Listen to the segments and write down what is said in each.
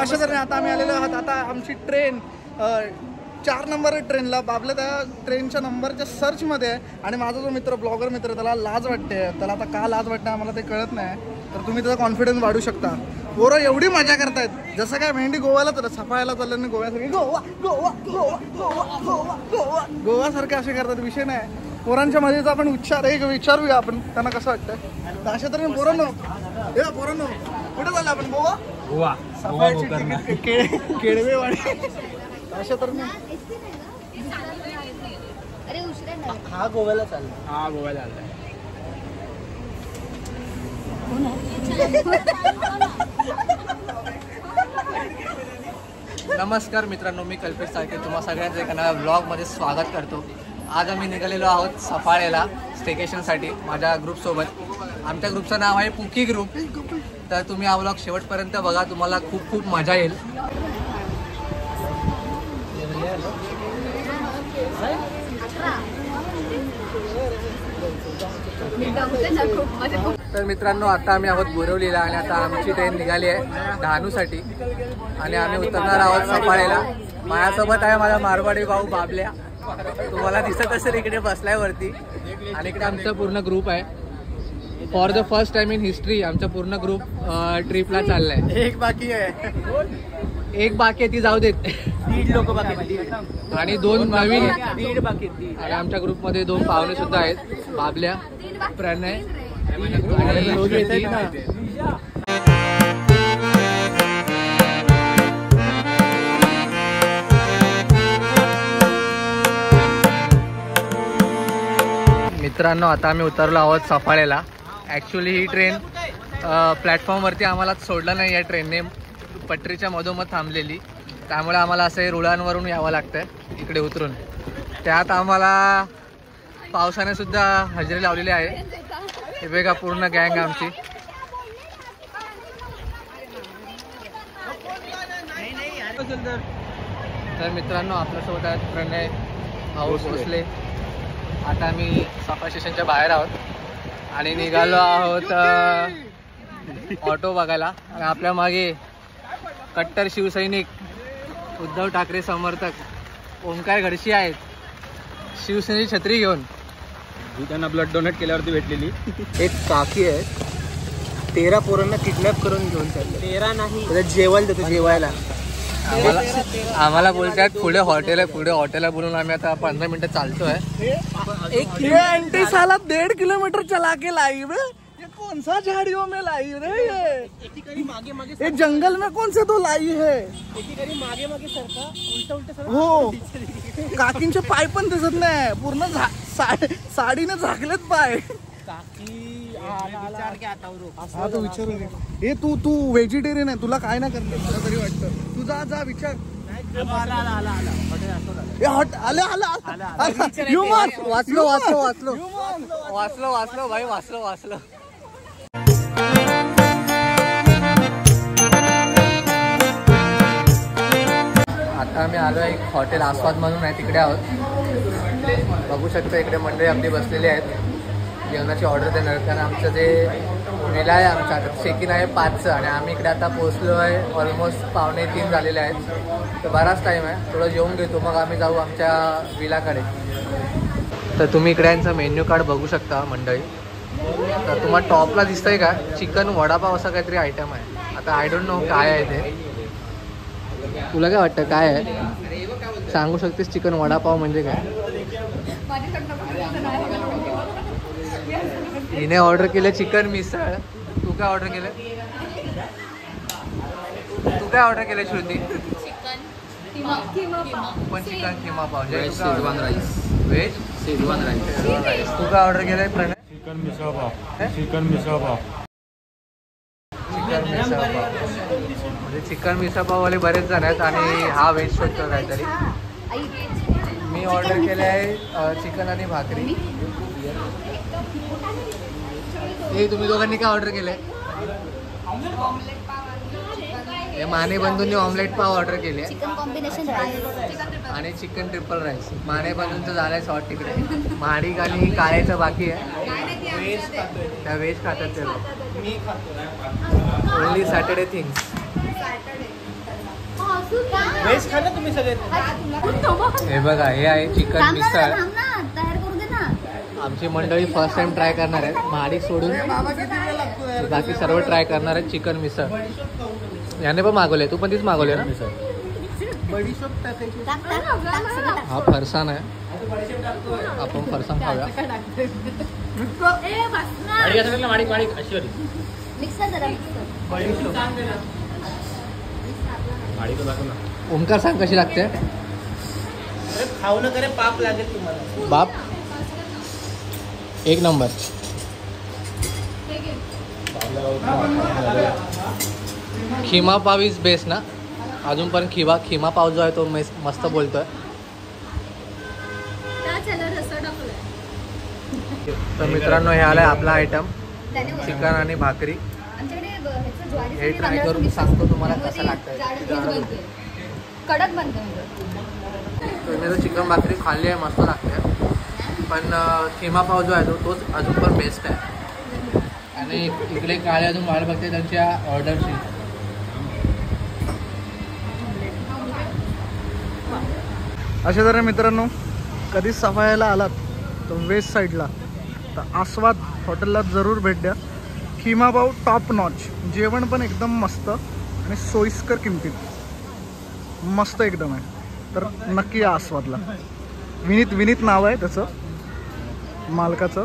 अशा तऱ्हेने आता आम्ही आलेलो आहोत. आता आमची ट्रेन 4 नंबर ट्रेनला. बाबले त्या ट्रेनच्या नंबरच्या सर्चमध्ये आहे. आणि माझा जो मित्र ब्लॉगर मित्र त्याला लाज वाटते. त्याला आता का लाज वाटते आम्हाला ते कळत नाही. तर तुम्ही त्याचा कॉन्फिडन्स वाढू शकता. पोरं एवढी मजा करतायत जसं काय मेंढी गोव्याला तर सफाळ्याला चालल्याने गोव्यासारखी गोवा गोवा गोवा गोवा गोवा गोवा गोवासारखे असे करतात. विषय नाही. पोरांच्या मजेचा आपण विचारूया आपण त्यांना कसं वाटतं. अशा तऱ्हेने पोरांनो कुठे चाललं आपण? गोवा गोवा सफाळ्याची तिकीट केळवेवाडी. अशा तऱ्हेने हा गोव्याला चालला. हा गोव्याला चाललाय. नमस्कार मित्रांनो, मी कल्पेश साळके तुम्हा सगळ्यांचं एका नव्या ब्लॉगमध्ये स्वागत करतो. आज आम्ही निघालेलो आहोत सफाळ्याला स्टेकेशनसाठी माझ्या ग्रुपसोबत. आमच्या ग्रुपचं नाव आहे पुकी ग्रुप. तर तुम्ही हा ब्लॉग शेवटपर्यंत बघा, तुम्हाला खूप खूप मजा येईल. तर मित्रांनो, आता आम्ही आहोत बोरिवलीला आणि आता आमची ट्रेन निघाली आहे डहाणूसाठी आणि आम्ही उतरणार आहोत सफाळ्याला. माझ्यासोबत आहे माझा मारवाडी भाऊ बाबल्या. तुम्हाला दिसत असेल इकडे बसलाय वरती. आणि इकडे आमचा पूर्ण ग्रुप आहे. For the first time in history आमचा पूर्ण ग्रुप ट्रिपला चाललाय. एक बाकी आहे ती जाऊ देत. 1.5 लोक बाकी आणि 2 नवीन. 1.5 बाकी. आणि आमच्या ग्रुपमध्ये 2 पाहुणे सुद्धा आहेत, बाबल्या, प्रणय आणि रोहित. मित्रांनो, आता आम्ही उतरलो आहोत सफाळ्याला. ॲक्च्युली ही ट्रेन प्लॅटफॉर्मवरती आम्हाला सोडलं नाही. या ट्रेनने पटरीच्या मधोमध थांबलेली, त्यामुळे आम्हाला असं रुळांवरून यावं लागतं इकडे उतरून. त्यात आम्हाला पावसाने सुद्धा हजेरी लावलेली आहे. हे बघा पूर्ण गँग आमची. तर मित्रांनो, आपल्यासोबत आहेत प्रणय भाऊ भोसले. आता आम्ही सफा स्टेशनच्या बाहेर आहोत आणि निघालो आहोत ऑटो बघायला. आणि आपल्या मागे कट्टर शिवसैनिक उद्धव ठाकरे समर्थक ओंकार घडशी आहेत, शिवसेनेची छत्री घेऊन. ही त्यांना ब्लड डोनेट केल्यावरती भेटलेली. एक काकी आहे, 13 पोरांना किडनॅप करून घेऊन चालले. 13 नाही, जेवायला देतो जेवायला. आम्हाला बोलतात पुढे हॉटेल आहे, पुढे हॉटेल आहे बोलून आम्ही आता 15 मिनिटं चालतोय. 1 साला 1.5 किलोमीटर चला के लाई रे. ये कौन सा झाड़ियों में लाई रे? ये जंगल में कौन से तो लाई है? मागे मागे सरका उलटा उलटा. हो, काकींचे पाय पण दिसत नाही. पूर्ण साडीने झाकलेत पाय. हा तो विचारू. हे तू व्हेजिटेरियन आहे, तुला काय ना करते मला तरी वाटतं. तू जा विचार. वाचलो भाई, वाचलो. आता आम्ही आलो एक हॉटेल आस्वाद म्हणून आहे, तिकडे आहोत. बघू शकता इकडे मंडळी आपली बसलेली आहेत जेवणाची ऑर्डर देणार. कारण आमचं जे मेला आहे आमचा चेक इन आहे 5चं आणि आम्ही इकडे आता पोहोचलो आहे. ऑलमोस्ट 2:45 झालेले आहेत. तर बराच टाईम आहे. थोडं जेवून घेतो मग आम्ही जाऊ आमच्या विलाकडे. तर तुम्ही इकडे यांचं मेन्यू कार्ड बघू शकता मंडळी. तर तुम्हाला टॉपला दिसतंय का चिकन वडापाव असा काहीतरी आयटम आहे. आता आय डोंट नो काय आहे ते. तुला काय वाटतं काय आहे? सांगू शकतेस चिकन वडापाव म्हणजे काय? हिने ऑर्डर केलं चिकन मिसळ. तू काय ऑर्डर केलं? श्रुती? पण chicken keema pav. Schezwan rice. Veg Schezwan rice. तू काय ऑर्डर केलंय प्रणय? चिकन मिसळ पाव. म्हणजे चिकन मिसळ पाववाले बरेच जण आहेत आणि हा व्हेज शोधतो काहीतरी. मी ऑर्डर केले आहे चिकन आणि भाकरी. हे तुम्ही दोघांनी काय ऑर्डर केलंय? हे माने बंधूंनी ऑमलेट पाव ऑर्डर केले आणि चिकन ट्रिपल राईस. माने बंधूंचं झालंय शॉर्ट तिकडे. महाडिक आणि काळ्याचं बाकी आहे. त्या व्हेज खातात ते लोक. Only Saturday things. व्हेज खा ना तुम्ही सगळे. हे बघा, हे आहे चिकन मिसळ. आमची मंडळी फर्स्ट टाइम ट्राय करणार आहेत, महाडी सोडून बाकी सर्व ट्राय करणार आहेत चिकन मिसळ. याने पण मागवले, तू पण तीच मागवले ना? हा फरसाण आहे, आपण फरसाण खाऊया. ओमकार सांग कशी लागते? खाऊ नका रे, पाप लागेल तुम्हाला. बाप एक नंबर. खिमा पाव इज बेस्ट ना? अजून पण खिमा पाव जो आहे तो मस्त बोलतोय. तर मित्रांनो, हे आलाय आपला आयटम चिकन आणि भाकरी. हे ट्राय करून सांगतो तुम्हाला कसं लागतंय. कडक बनतं. मी तर चिकन भाकरी खाल्ली आहे, मस्त लागते. पण खिमा पाव जो आहे तोच अजून पण बेस्ट आहे. आणि इकडे काळे अजून वाट बघते त्यांच्या ऑर्डरची. अशा तऱ्हे मित्रांनो, कधी सफायला आलात तर वेस्ट साईडला तर आस्वाद हॉटेलला जरूर भेट द्या. खिमा पाव टॉप नॉच, जेवण पण एकदम मस्त आणि सोयीस्कर किमतीत मस्त एकदम आहे. तर नक्की या आस्वादला. विनीत नाव आहे त्याचं मालकाचं.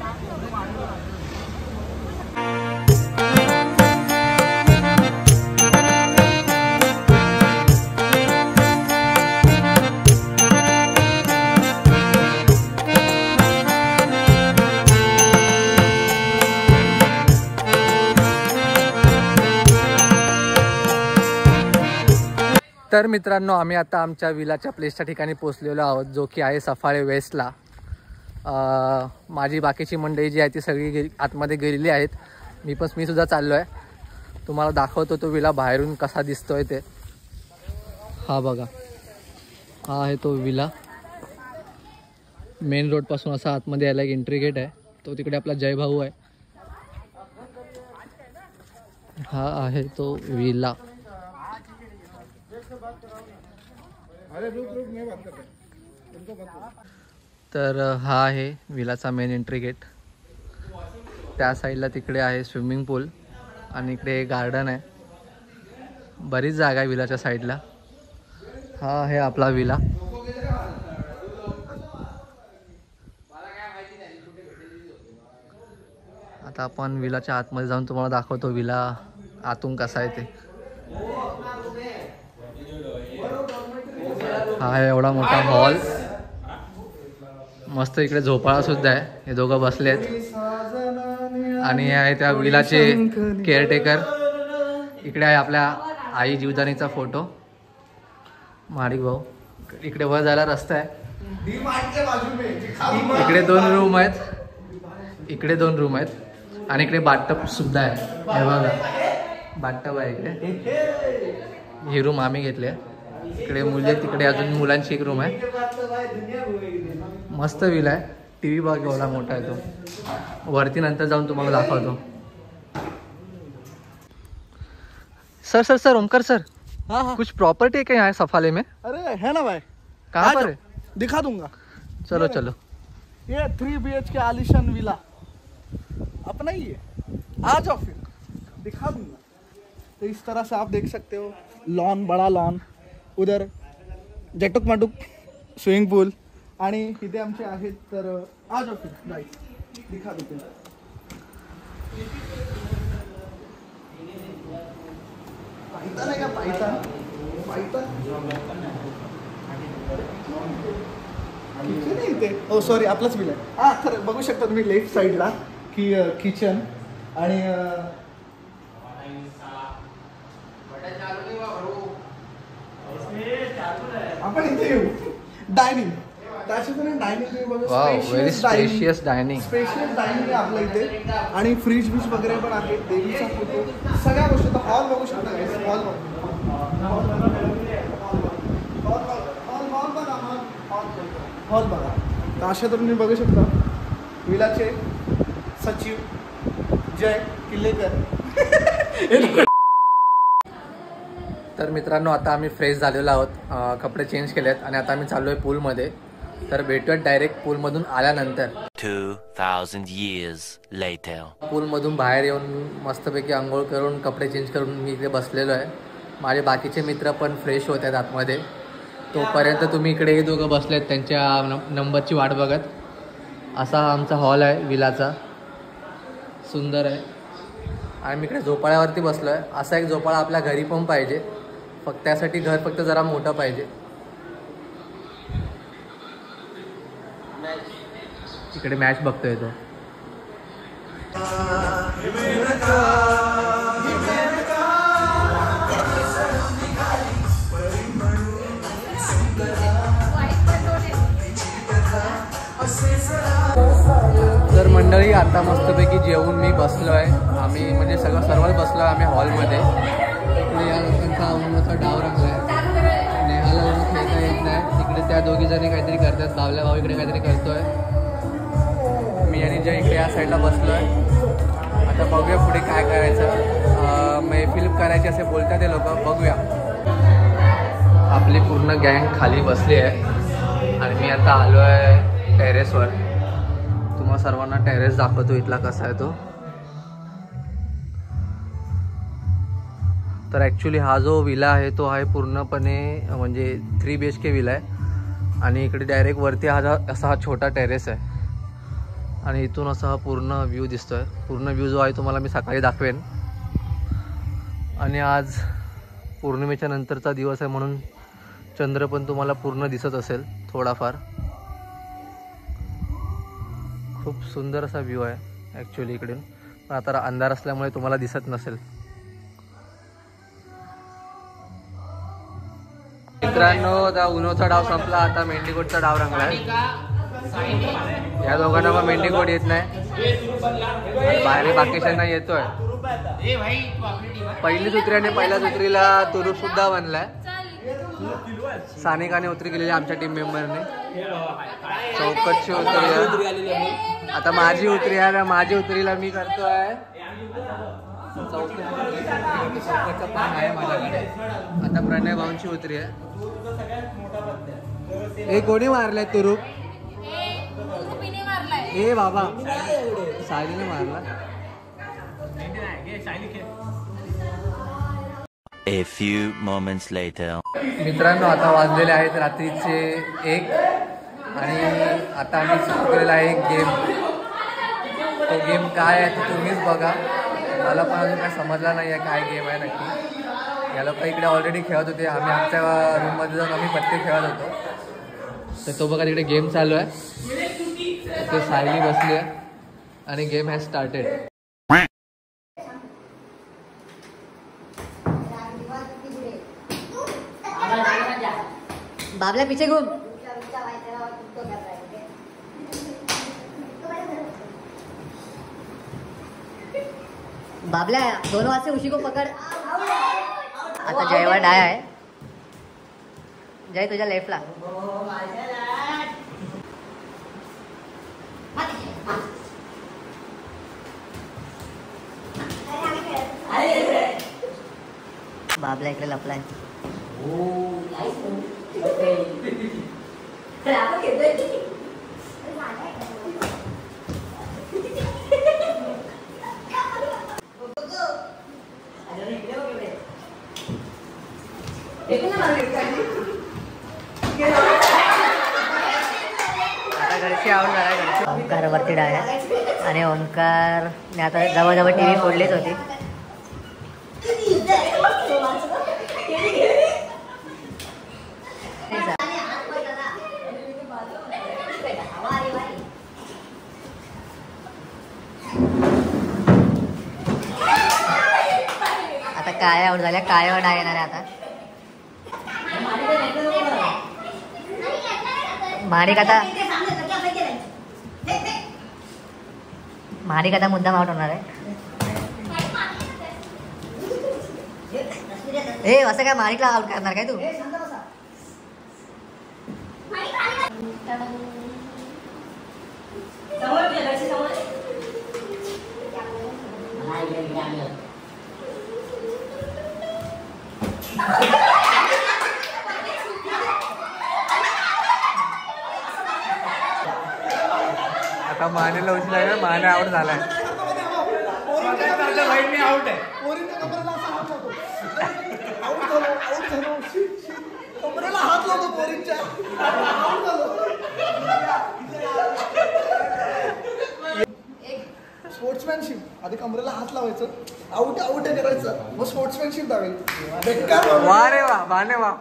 तर मित्रांनो, आम्ही आता आमच्या विलाच्या प्लेसच्या ठिकाणी पोचलेलो आहोत, जो की आहे सफाळे वेस्टला. माझी बाकीची मंडळी जी आहे ती सगळी आतमध्ये गेलेली आहेत. मी सुद्धा चाललो आहे. तुम्हाला दाखवतो तो विला बाहेरून कसा दिसतोय ते. हा बघा, हा आहे तो विला. मेन रोडपासून असा आतमध्ये यायला एक एंट्री गेट आहे. तो तिकडे आपला जय भाऊ आहे. हा आहे तो विला. तर हा आहे विलाचा मेन एंट्री गेट. त्या साईडला तिकडे आहे स्विमिंग पूल आणि इकडे गार्डन आहे. बरीच जागा आहे विलाच्या साईडला. हा आहे आपला विला. आता आपण विलाच्या आतमध्ये जाऊन तुम्हाला दाखवतो विला आतून कसा आहे ते. हा आहे एवढा मोठा हॉल. मस्त इकडे झोपाळा सुद्धा आहे. हे दोघं बसले आहेत आणि हे आहे त्या विलाचे केअरटेकर. इकडे आहे आपल्या आई जीवदानीचा फोटो, महाडिक भाऊ. इकडे वर जायला रस्ता आहे. इकडे 2 रूम आहेत, इकडे 2 रूम आहेत आणि इकडे बाथटब सुद्धा आहे. हे बघा, बाथटब आहे इकडे. ही रूम आम्ही घेतली आहे. इकडे मुले, तिकडे अजून मुलांची एक रूम आहे. मस्त विला आहे. टीव्ही बघ एवढा मोठा आहे तो. वरती नंतर जाऊन तुम्हाला दाखवतो. सर ओमकार सर, हाँ कुछ प्रॉपर्टी है क्या यहाँ सफाले में? अरे है ना भाई, कहाँ पर है? दिखा दूंगा. चलो. ये 3 BHK आलिशान विला अपना ही है. आ जाओ फिर दिखा दूंगा. तो इस तरह से आप देख सकते हो. लॉन, बड़ा लॉन, उधर जटुक मटुक स्विमिंग पूल आणि इथे आमचे आहेत. तर आ जाओ फिर भाई, दिखा देते. पायथन आहे का? पायथन किचन आहे इथे. ओ सॉरी, आपलंच बिल आहे. हा खरं बघू शकता तुम्ही लेफ्ट साईडला की किचन आणि आपण इथे येऊ. डायनिंग, त्याच्यातून डायनिंग स्पेशियस डायनिंग आहे आपल्या इथे. आणि फ्रीज बीज वगैरे पण आहे. देवीचा फोटो, सगळ्या गोष्टी. हॉल बघू शकता. हॉल बघा. तर अशा तर तुम्ही बघू शकता विलाचे सचिव जय किल्लेकर. तर मित्रांनो आता आम्ही फ्रेश झालेलो आहोत, कपडे चेंज केलेत आणि आता आम्ही चाललो आहे पूलमध्ये. तर भेटूयात डायरेक्ट पूलमधून आल्यानंतर. 2000 years later. पूलमधून बाहेर येऊन मस्तपैकी आंघोळ करून कपडे चेंज करून मी इथे बसलेलो आहे. माझे बाकीचे मित्र पण फ्रेश होत आहेत आतमध्ये. तोपर्यंत तुम्ही इकडे हे दोघं बसलेत त्यांच्या नंबरची वाट बघत. असा हा आमचा हॉल आहे विलाचा, सुंदर आहे. आणि मी इकडे झोपाळ्यावरती बसलो आहे. असा एक झोपाळा आपल्या घरी पण पाहिजे, फक्त त्यासाठी घर फक्त जरा मोठं पाहिजे. इकडे मॅच बघतोय तो. तर मंडळी आता मस्तपैकी जेवून मी बसलो आहे. आम्ही म्हणजे सर्वच बसलो आहे आम्ही हॉलमध्ये. इकडे या लोकांचा उन्हाचा डाव रंगला आहे. नेहाला उन्हा खेळता येत नाही. तिकडे त्या दोघी जणी काहीतरी करतात. बावल्या भाऊ इकडे काहीतरी करतोय. मी आणि जय इकडे या साईडला बसलो आहे. आता बघूया पुढे काय करायचं. मैफिल करायची असे बोलतात ते लोक, बघूया. आपली पूर्ण गँग खाली बसली आहे आणि मी आता आलो आहे टेरेसवर. तुम्हाला सर्वांना टेरेस दाखवतो इथला कसा आहे तो. तर ॲक्च्युली हा जो विला आहे तो आहे पूर्णपणे म्हणजे 3 BHK विला आहे. आणि इकडे डायरेक्ट वरती असा हा छोटा टेरेस आहे. आणि इथून असा हा पूर्ण व्ह्यू दिसतोय. पूर्ण व्ह्यू जो आहे तुम्हाला मी सकाळी दाखवेन. आणि आज पौर्णिमेच्या नंतरचा दिवस आहे म्हणून चंद्र पण तुम्हाला पूर्ण दिसत असेल थोडाफार. खूप सुंदर असा व्ह्यू आहे ॲक्च्युली इकडून, पण आता अंधार असल्यामुळे तुम्हाला दिसत नसेल. मित्रांनो आता उन्होचा डाव संपला, आता मेंढीकोटचा डाव रंगला आहे. या दोघांना मग मेंढीकोट येत नाही, बाहेर बाकीच्यांना येतोय. पहिलीच उतरी आणि पहिल्याच उतरीला तुरुप सुद्धा बनलाय. सानिकाने उतरी केलेली आमच्या टीम मेंबरने. चौकटची उतरी आता माझी उतरी आहे. माझी उतरीला मी करतोय चौकटचा पान आहे माझ्याकडे. आता प्रणय भाऊंची उतरी आहे. हे कोणी मारलाय तुरुप? ए बाबा सायलीने मारला. A few moments later. मित्रांनो आता वाजलेले आहेत रात्रीचे 1 आणि आता आम्ही सुरू केलेला आहे एक गेम. तो गेम काय आहे ते तुम्हीच बघा. मला पण अजून काय समजला नाही आहे काय गेम आहे नक्की. या लोक इकडे ऑलरेडी खेळत होते. आम्ही आमच्या रूममध्ये जाऊन आम्ही पत्ते खेळत होतो. तर तो बघा तिकडे गेम चालू आहे. ते सायली बसली आहे आणि गेम हॅज स्टार्टेड. बाबल्या पीछे घूम. बाबल्या दोनों हाथ से उसी को पकड़. आता जयवर डाय आहे. जय तुझ्या लेफ्टला. बाबला इकडे लपलाय. आता घरची आऊट झाला. ओंकार वरती डाय आहे आणि ओंकार ने आता जवळजवळ टीव्ही फोडलीच होती. आता काय आऊट झाल्या. काय डाय येणार आहे आता. मारिक आता मुद्दाम आउट होणार आहे. ए असं काय मारिकला आउट करणार काय तू. आता मानेला उशीर लागला, माने आउट झालाय. आउट आहे. पोरींच्या कमरेला असा हात लावतो. आउट झालो. कमरेला हात लावतो पोरींच्या. आउट झालो. स्पोर्ट्समॅनशिप आधी कमरेला हात लावायचं, आउट करायचं, मग स्पोर्ट्समॅनशिप दाखवायची. वा रे वा, माने वा.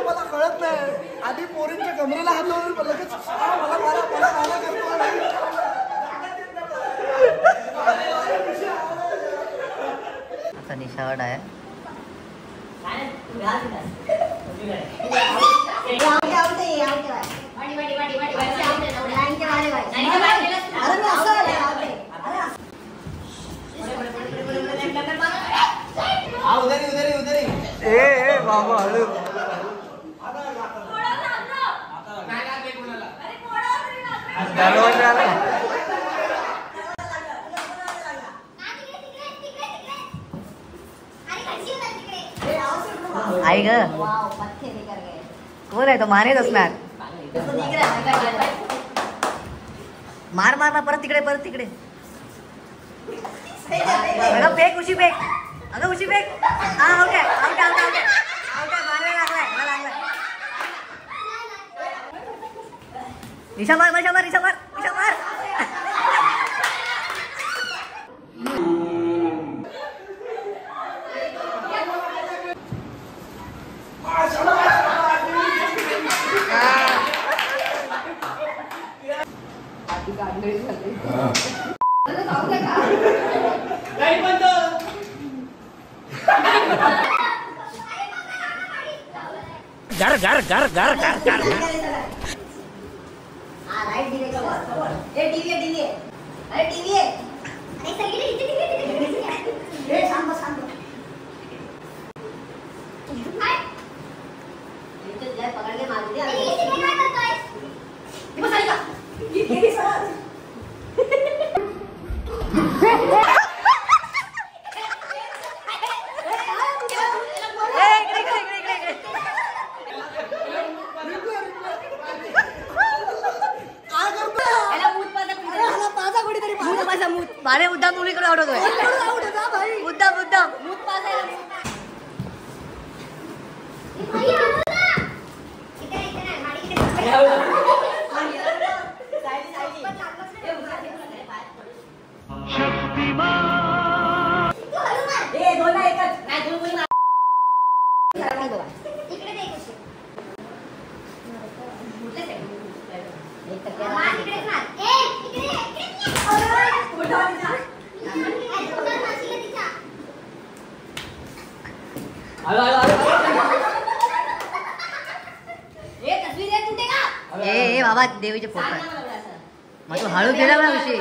मला कळत नाही, आधी पोरींच्या कमरेला हात लावून लगेच मला आता निशावट आहे. ए बाबा हळू. दरवाजा आई ग कोण आहे तो? मानेच असणार. मार मार मार, परत तिकडे. अगं फेक, उशी फेक. अगं उशी फेक. हा आउट आहे. मारायला लागलाय. निशा मार. माने मुद्दाम मुलीकडे आउट होतोय. मुद्दाम ए बाबा देवीचे फोटो मग तू हळू केला ना विषय.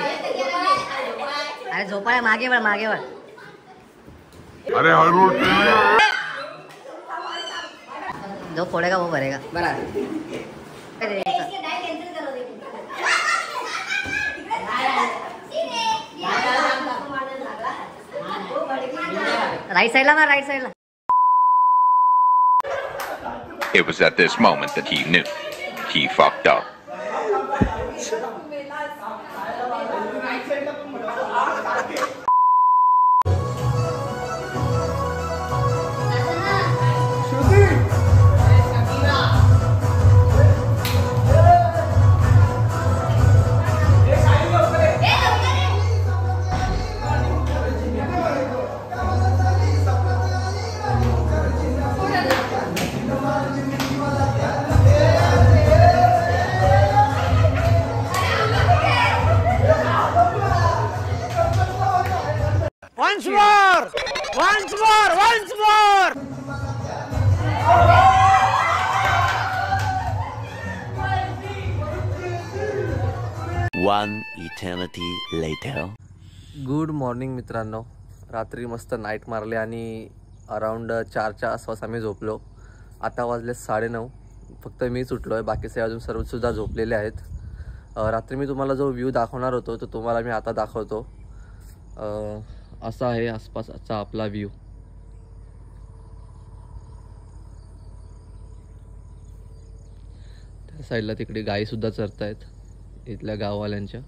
अरे झोपाळ्या मागे वळ. अरे हळू जो फोडेगा वो भरेगा. राईट साईडला. It was at this moment that he knew he fucked up. 1 eternity later. Good morning मित्रांनो. रात्री मस्त नाईट मारले आणि अराऊंड 4च्या आसपास आम्ही झोपलो. आता वाजले 9:30. फक्त मीच उठलो आहे, बाकीचे अजून सर्वसुद्धा झोपलेले आहेत. रात्री मी तुम्हाला जो व्ह्यू दाखवणार होतो तो तुम्हाला मी आता दाखवतो. असा आहे आसपासचा आपला व्ह्यू. त्या साईडला तिकडे गायीसुद्धा चरत आहेत इथल्या गाववाल्यांच्या.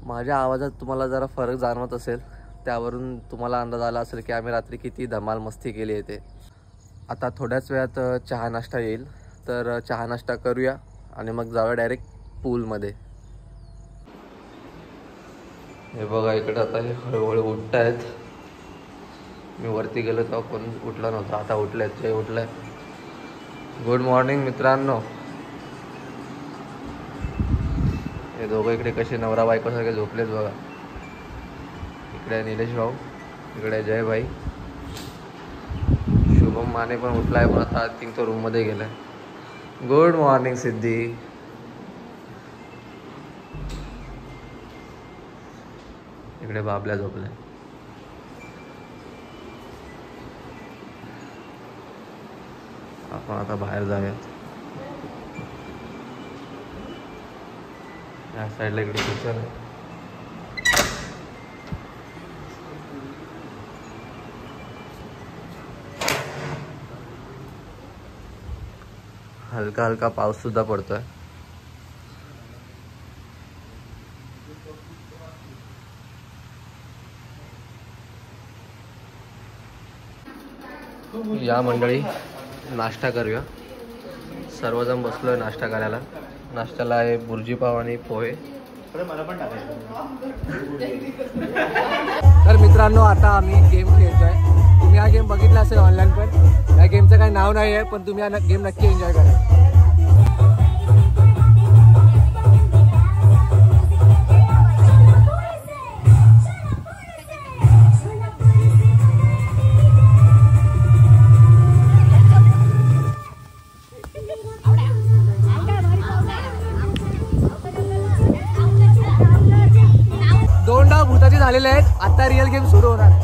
माझ्या आवाजात तुम्हाला जरा फरक जाणवत असेल, त्यावरून तुम्हाला अंदाज आला असेल की आम्ही रात्री किती धमाल मस्ती केली आहे ते. आता थोड्याच वेळात चहा नाश्ता येईल, तर चहा नाश्ता करूया आणि मग जाऊया डायरेक्ट पूलमध्ये. हे बघा इकडे आता हे हळूहळू उठत आहेत. मी वरती गेलो तेव्हा कोण उठला नव्हता, आता उठले आहेत, ते उठलं आहे. गुड मॉर्निंग मित्रांनो. हे दोघं इकडे कसे नवरा बायकोसारखे झोपलेत बघा. इकडे निलेश भाऊ, इकडे जय भाई. शुभम माने पण उठलाय, पण आता आय थिंक तो रूममध्ये गेलाय. गुड मॉर्निंग सिद्धी. इकडे बाबल्या झोपलाय. आपण आता बाहेर जाऊयात. या साईडला इकडे किचन आहे. हलका हलका पाऊस सुद्धा पडतोय. या मंडळी नाश्ता करूया. सर्वजण बसलोय नाश्ता करायला. नाश्त्याला आहे बुर्जी पाव आणि पोहे. तर मित्रांनो आता आम्ही गेम खेळतोय. तुम्ही हा गेम बघितला असेल ऑनलाईन, पण या गेमचं काही नाव नाही आहे, पण तुम्ही हा गेम नक्की एन्जॉय करा. दोन डाव भूताचे झालेले आहेत. आता रिअल गेम सुरू होणार.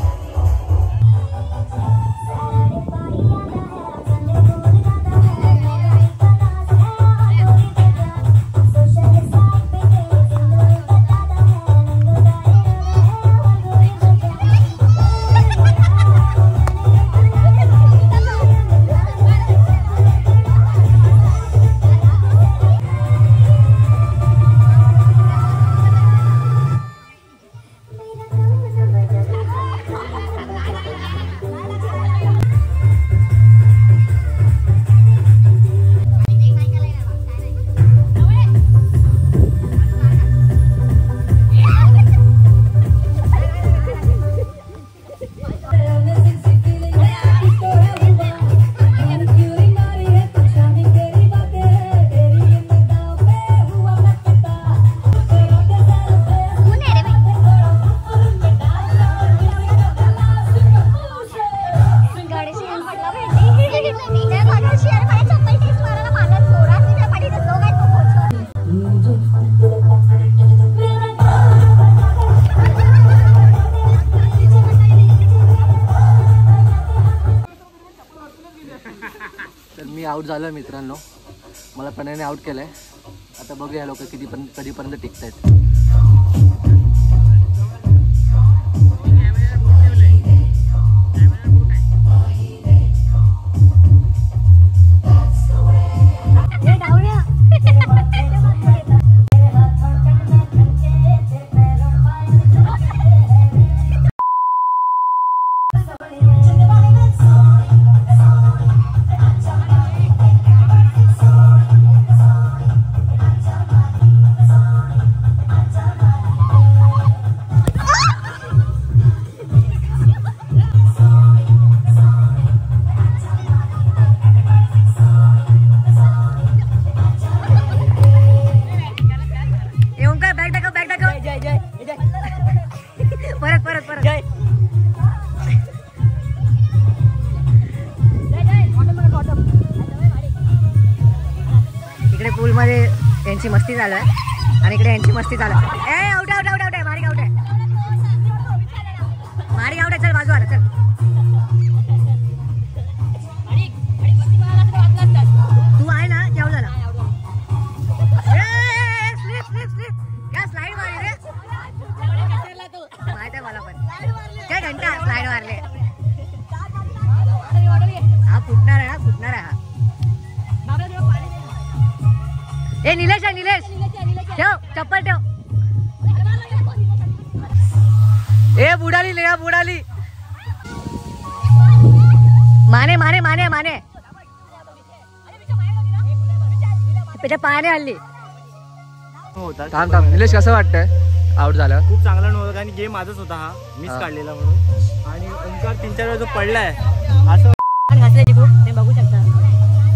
तर मी आउट झालो मित्रांनो. मला पण्याने आउट केलंय. आता बघूया लोक कधीपर्यंत टिकतायत. पूलमध्ये यांची मस्ती चालू आहे आणि इकडे यांची मस्ती चालू आहे. ए आउट आउट आउट आउट आहे, मारी आउट आहे, मारी आउट आहे. चल बाजू आला, चल तू आहे ना, की आउट झाला? स्लिप स्लिप स्लिप, क्या स्लाइड मारी रे, माहित आहे मला पण काय घंटा स्लाइड मारले. हा फुटणार आहे, हा फुटणार आहे हा. ए निलेश आहे, निलेश ठेव चप्पल ठेव. ए बुडाली ले, बुडाली. माने माने माने माने त्याच्या पायाने हल्ली. थांब थांब, निलेश कसं वाटतंय आउट झालं? खूप चांगला नव्हता कारण गेम माझाच होता हा, मिस काढलेला म्हणून. आणि ओंकार 3-4 वेळा जो पडलाय असं घासल्याची खूप, ते बघू शकता.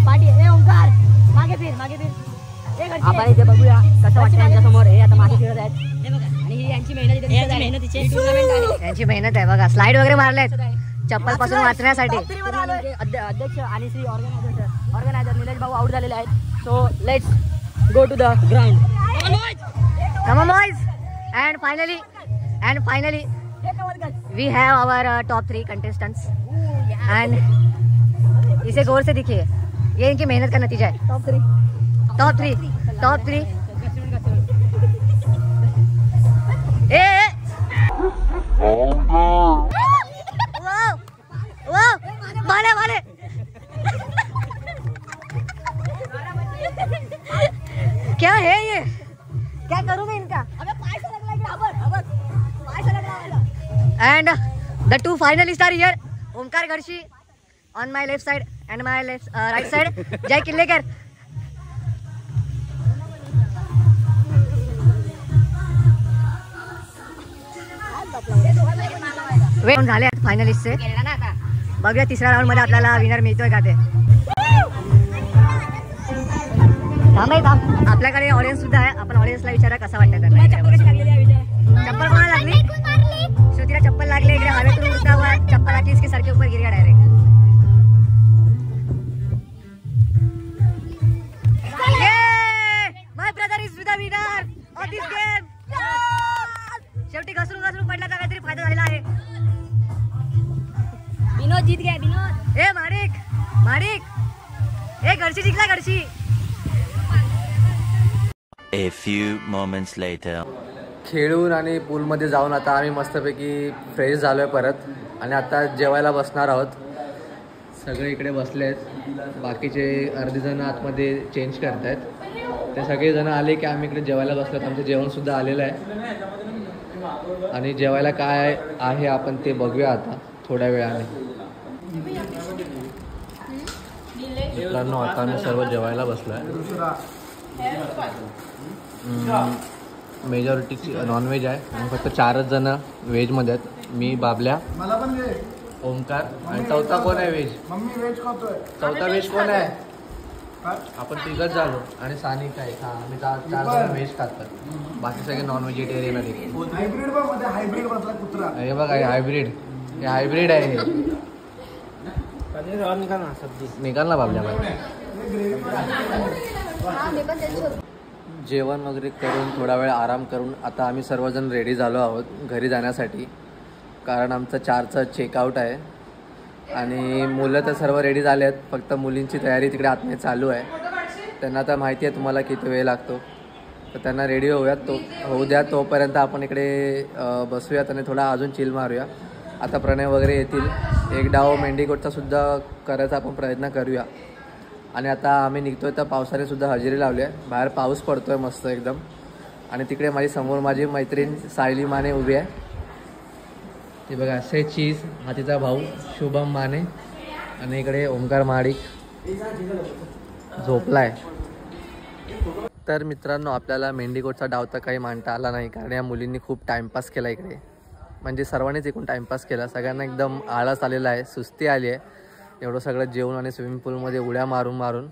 पाठी ए ओंकार मागे फिर, मागे फिर. आपण इथे बघूया कसं वाटतं यांच्या समोर. हे आता मागे फिरत आहेत, हे बघा. आणि ही यांची मेहनत, यांची मेहनत आहे बघा. स्लाइड वगैरे मारले चप्पल पासून वाचण्यासाठी. अध्यक्ष आणि श्री ऑर्गनायझर निलेश भाऊ आउट झालेले आहेत. So let's go to the ground. Come on boys. And finally we have our top 3 contestants and इसे गौर से देखिए, ये इनकी मेहनत का नतीजा है. Top three. माले क्या है ये, क्या करूँ मैं इनका? And the 2 finalists are here. Omkar Gharshi on my left side and my right side Jay Killekar. Wait झाले फायनलिस्ट चे. बघूया तिसऱ्या राऊंड मध्ये आपल्याला विनर मिळतोय का ते. थांब, आपल्याकडे ऑडियन्स सुद्धा आहे. आपण ऑडियन्सला विचारा कसा वाटतं त्यांना. चप्पल कोणाला लागली? श्रुतीला चप्पल लागली. इकडे हवेतून उडता हुआ चप्पल लागली, इसके सर के ऊपर गिर गया direct. My brother is the winner of this game. शेवटी घसरून पडल्याचा काहीतरी फायदा झालेला आहे. विनोद जीत गया, विनोद. ए माडिक ए घरची जिंकला, घरची. A few moments later. खेळून आणि पूलमध्ये जाऊन आता आम्ही मस्तपैकी फ्रेश झालो आहे परत आणि आता जेवायला बसणार आहोत. सगळे इकडे बसले आहेत. बाकीचे अर्धे जण आतमध्ये चेंज करत आहेत. ते सगळेजण आले की आम्ही इकडे जेवायला बसलो आहेत. आमचं जेवणसुद्धा आलेलं आहे आणि जेवायला काय आहे आपण ते बघूया आता थोड्या वेळाने. मित्रांनो आता आम्ही सर्व जेवायला बसलो आहे. मेजॉरिटी नॉनव्हेज आहे आणि फक्त 4च जण व्हेजमध्ये आहेत. मी, बाबल्या, ओमकार आणि चौथा कोण आहे व्हेज? चौथा व्हेज कोण आहे? आपण 3घच झालो आणि सानिक आहे. हा आम्ही 4 जण व्हेज खातात, बाकी सगळे नॉन व्हेजिटेरियन आहे. हे बघा हे हायब्रिड आहे. निकाल ना बाबल्या. जेवण वगैरे करून थोडा वेळ आराम करून आता आम्ही सर्वजण रेडी झालो आहोत घरी जाण्यासाठी. कारण आमचं 4चं चेकआउट आहे आणि मुलं तर सर्व रेडी झाले आहेत. फक्त मुलींची तयारी तिकडे आतमध्ये चालू आहे. त्यांना तर माहिती आहे तुम्हाला किती वेळ लागतो, तर त्यांना रेडी होऊ द्या. तोपर्यंत आपण इकडे बसूयात आणि थोडा अजून चिल मारूया. आता प्रणय वगैरे येतील. एक डाव मेंढीकोटचा सुद्धा करायचा आपण प्रयत्न करूया. आणि आता आम्ही निघतोय तर पावसाने सुद्धा हजेरी लावली आहे. बाहेर पाऊस पडतोय मस्त एकदम. आणि तिकडे माझी मैत्रीण सायली माने उभी आहे. ती बघा असे चीज, हा तिचा भाऊ शुभम माने आणि इकडे ओमकार माडिक झोपलाय. तर मित्रांनो आपल्याला मेंढीकोटचा डाव तर काही मांडता आला नाही कारण या मुलींनी खूप टाइमपास केला इकडे. म्हणजे सर्वांनीच एकूण टाइमपास केला. सगळ्यांना एकदम आळस आलेला आहे, सुस्ती आली आहे. एवढं सगळं जेवण आणि स्विमिंग पूलमध्ये उड्या मारून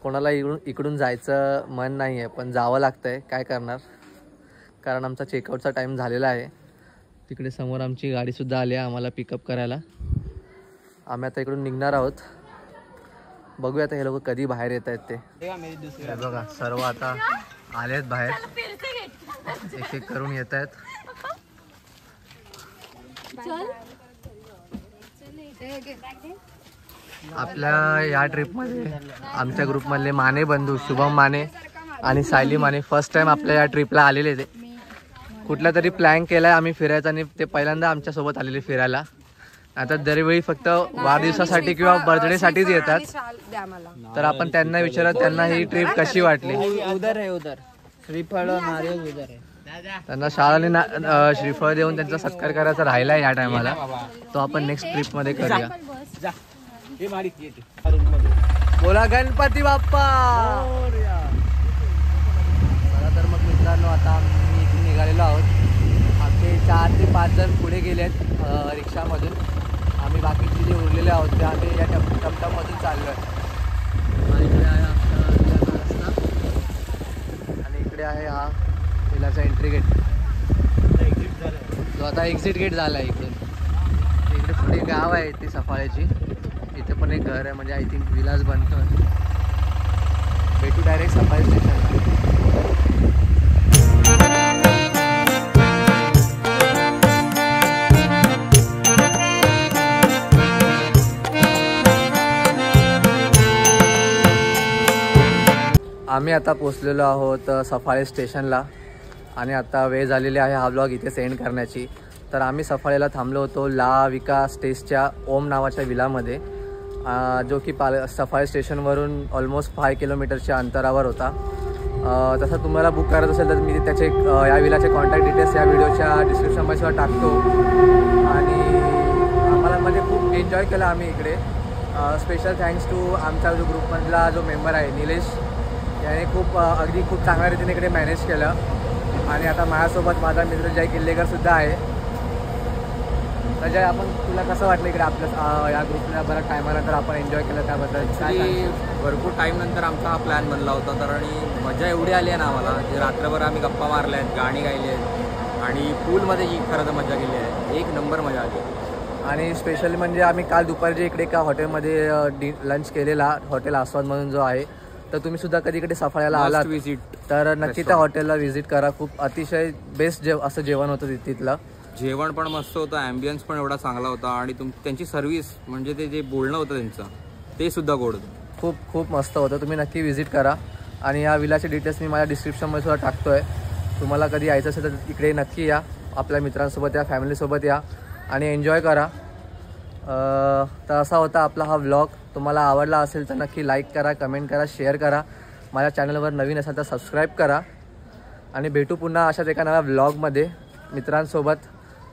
कोणाला इकडून जायचं मन नाही आहे, पण जावं लागतं आहे. काय करणार, कारण आमचा चेकआउटचा टाईम झालेला आहे. तिकडे समोर आमची गाडीसुद्धा आली आहे आम्हाला पिकअप करायला. आम्ही आता इकडून निघणार आहोत बघूया आता हे लोक कधी बाहेर येत आहेत ते. हे बघा सर्व आता आलेत बाहेर, एक एक करून येत आहेत. आपल्या या ट्रिपमध्ये आमच्या ग्रुपमधले माने बंधू शुभम माने आणि सायली माने फर्स्ट टाइम आपल्या या ट्रिपला आलेले. ते कुठला तरी प्लॅन केलाय आम्ही फिरायचा आणि ते पहिल्यांदा आमच्यासोबत आलेले फिरायला. आता दरवेळी फक्त वाढदिवसासाठी किंवा बर्थडे साठीच येतात. तर आपण त्यांना विचारत त्यांना ही ट्रिप कशी वाटली. श्रीफळ नारियल उदर आहे. त्यांना शाळाने श्रीफळ देऊन त्यांचा सत्कार करायचा राहिला या टायमाला. तो आपण नेक्स्ट ट्रिप मध्ये करूया. बोला गणपती बाप्पा. चला तर मग मित्रांनो आता आम्ही इथून निघालेलो आहोत. आमचे 4 ते 5 जण पुढे गेलेत रिक्षामधून. आम्ही बाकीचे जे उरलेले आहोत ते आम्ही या टमटममधून चाललो आहे. इकडे आहे आमचा रस्ता आणि इकडे आहे हा विलाचा एंट्री गेट जो आता एक्झिट गेट झाला आहे इकडून. इकडे पुढे गाव आहे ती सफाळ्याची. इथे पण एक घर आहे म्हणजे आय थिंक विलास बनतो. भेटू डायरेक्ट सफाळी स्टेशनला. आम्ही आता पोचलेलो आहोत सफाळे स्टेशनला आणि आता वेळ झालेली आहे हा व्लॉग इथे सेंड करण्याची. तर आम्ही सफाळेला थांबलो होतो ला विका स्टेजच्या ओम नावाच्या विलामध्ये, जो की सफाळे स्टेशनवरून ऑलमोस्ट 5 किलोमीटरच्या अंतरावर होता. तसं तुम्हाला बुक करत असेल तर मी त्याचे या विलाचे कॉन्टॅक्ट डिटेल्स या व्हिडिओच्या डिस्क्रिप्शनमध्ये टाकतो. आणि आम्हाला म्हणजे खूप एन्जॉय केला आम्ही इकडे. स्पेशल थँक्स टू आमचा जो ग्रुपमधला जो मेंबर आहे निलेश, याने अगदी खूप चांगल्या रीतीने इकडे मॅनेज केलं. आणि आता माझ्यासोबत माझा मित्र जय किल्लेकरसुद्धा आहे. तर जय, आपण तुला कसं वाटलं इकडे आपल्या या ग्रुपला बऱ्याच टायमानंतर आपण एन्जॉय केलं त्याबद्दल काय सांगशील? भरपूर टाईमनंतर आमचा हा प्लॅन बनला होता. तर आणि मजा एवढी आली आहे ना आम्हाला, जे रात्रभर आम्ही गप्पा मारल्या आहेत, गाणी गायली आहेत आणि पूलमध्ये ही खरं तर मजा केली आहे. एक नंबर मजा आली. आणि स्पेशली म्हणजे आम्ही काल दुपारचे इकडे एका हॉटेलमध्ये लंच केलेला, हॉटेल आस्वाद म्हणून जो आहे. तर तुम्ही सुद्धा कधी इकडे सफाळ्याला आलात तर नक्की त्या हॉटेलला व्हिजिट करा. खूप अतिशय बेस्ट असं जेवण होतं तिथलं. जेवण पण मस्त होतं, ॲम्बियन्स पण एवढा चांगला होता आणि त्यांची सर्व्हिस म्हणजे ते जे बोलणं होतं त्यांचं ते सुद्धा गोड होतं. खूप खूप मस्त होतं. तुम्ही नक्की व्हिजिट करा. आणि या विलाचे डिटेल्स मी माझ्या डिस्क्रिप्शनमध्ये सुद्धा टाकतो आहे. तुम्हाला कधी यायचं असेल तर इकडे नक्की या, आपल्या मित्रांसोबत या, फॅमिलीसोबत या आणि एन्जॉय करा. तर असा होता आपला हा व्लॉग. तुम्हाला आवडला असेल तर नक्की लाईक करा, कमेंट करा, शेअर करा. माझ्या चॅनलवर नवीन असाल तर सबस्क्राईब करा. आणि भेटू पुन्हा अशाच एका नव्या व्लॉगमध्ये मित्रांसोबत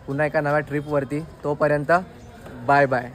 पुन्हा एका नव्या ट्रिपवरती. तोपर्यंत बाय बाय.